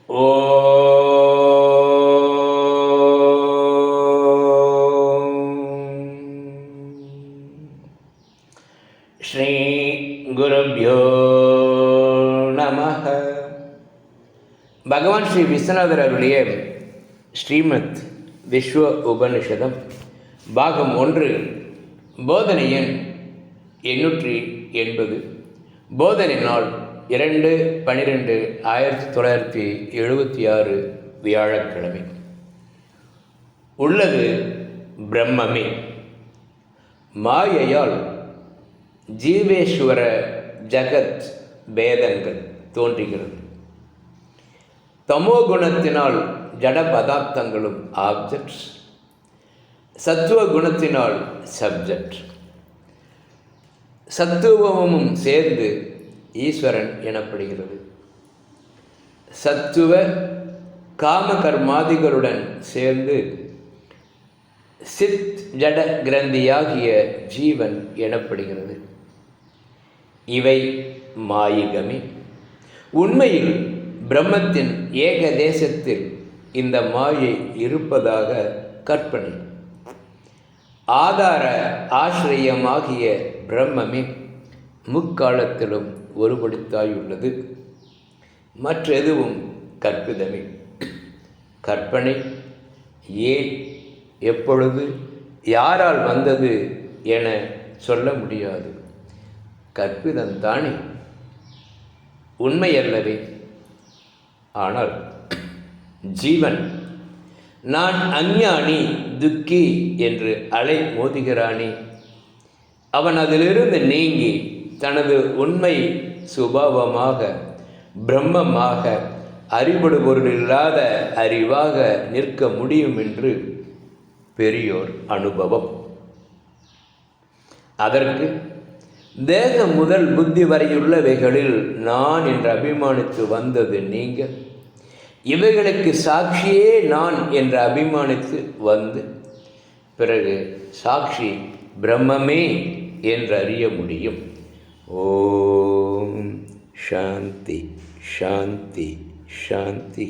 ஸ்ரீ குருப்யோ நமஹ. பகவான் ஸ்ரீ விஸ்வநாதர் அருளிய ஸ்ரீமத் விஸ்வ உபனிஷதம் பாகம் 1, போதனை எண் 880, போதனை நாள் 2/12/1976, வியாழக்கிழமை. உள்ளது பிரம்மமே. மாயையால் ஜீவேஸ்வர ஜகத் பேதங்கள் தோன்றுகிறது. தமோ குணத்தினால் ஜட பதார்த்தங்களும் ஆப்ஜெக்ட்ஸ், சத்துவ குணத்தினால் சப்ஜெக்ட். சத்துவமும் சேர்ந்து ஈஸ்வரன் எனப்படுகிறது. சத்துவ காம கர்மாதிகளுடன் சேர்ந்து சித் ஜட கிரந்தியாகிய ஜீவன் எனப்படுகிறது. இவை மாயிகமே. உண்மையில் பிரம்மத்தின் ஏக தேசத்தில் இந்த மாயை இருப்பதாக கற்பனை. ஆதார ஆசிரியமாகிய பிரம்மமே முக்காலத்திலும் ஒருபடுத்தாயுள்ளது. மற்றெதுவும் கற்பிதமே. கற்பனை ஏன், எப்பொழுது, யாரால் வந்தது என சொல்ல முடியாது. கற்பிதம்தானே, உண்மையல்லவே. ஆனால் ஜீவன் நான் அஞ்ஞானி, துக்கி என்று அலை மோதுகிறானே. அவன் அதிலிருந்து நீங்கி தனது உண்மை சுபாவமாக பிரம்மமாக அறிபடுபொருளில்லாத அறிவாக நிற்க முடியும் என்று பெரியோர் அனுபவம். அதற்கு தேகம் முதல் புத்தி வரையுள்ளவைகளில் நான் என்று அபிமானித்து வந்தது நீங்க, இவைகளுக்கு சாட்சியே நான் என்று அபிமானித்து வந்து பிறகு சாட்சி பிரம்மமே என்று அறிய முடியும். ஓம் சாந்தி சாந்தி சாந்தி.